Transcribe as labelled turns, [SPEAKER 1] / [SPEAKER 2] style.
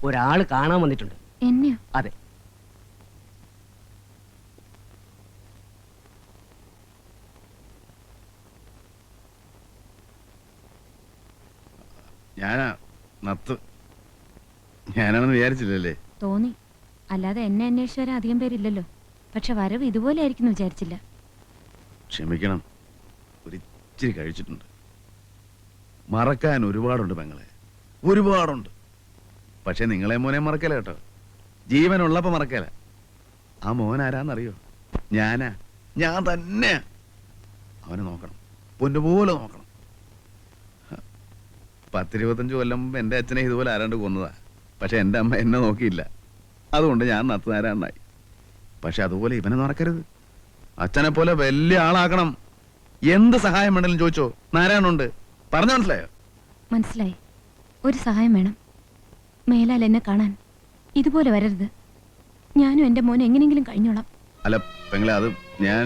[SPEAKER 1] ഒരാള് കാണാൻ വന്നിട്ടുണ്ട്.
[SPEAKER 2] എന്നെയോ?
[SPEAKER 1] അതെ.
[SPEAKER 3] ഞാനാണെന്ന് വിചാരിച്ചില്ലല്ലേ?
[SPEAKER 2] തോന്നി. അല്ലാതെ എന്നെ അന്വേഷിച്ച് വരാൻ അധികം പേരില്ലല്ലോ. പക്ഷെ വരവ് ഇതുപോലെ ആയിരിക്കും വിചാരിച്ചില്ല.
[SPEAKER 3] ക്ഷമിക്കണം, ഒരിച്ചിരി കഴിച്ചിട്ടുണ്ട്. മറക്കാൻ ഒരുപാടുണ്ട് പെങ്ങളെ, ഒരുപാടുണ്ട്. പക്ഷെ നിങ്ങളെ മോനെ മറക്കല കേട്ടോ. ജീവനുള്ളപ്പോ മറക്കല. ആ മോൻ ആരാന്നറിയോ? ഞാൻ തന്നെ. അവനെ നോക്കണം, പൊന്നുപോലെ നോക്കണം. 10-25 കൊല്ലം മുമ്പ് എൻ്റെ അച്ഛനെ ഇതുപോലെ ആരാണ്ട് കൊന്നതാ. പക്ഷെ എൻ്റെ അമ്മ എന്നെ നോക്കിയില്ല. അതുകൊണ്ട് ഞാൻ നത്തുനാരാണ്ടായി. പക്ഷെ അതുപോലെ ഇവനെ മറക്കരുത്. അച്ഛനെ പോലെ വലിയ ആളാക്കണം. എന്ത് സഹായം വേണമെങ്കിലും ചോദിച്ചോ, നാരായണുണ്ട്. പറഞ്ഞു മനസ്സിലായോ?
[SPEAKER 2] മനസ്സിലായി. ഒരു സഹായം വേണം. മേലാൽ എന്നെ കാണാൻ ഇതുപോലെ വരരുത്. ഞാനും എൻ്റെ മോനെ എങ്ങനെയെങ്കിലും കഴിഞ്ഞോളാം.
[SPEAKER 3] അല്ല പെങ്ങളെ, അത് ഞാൻ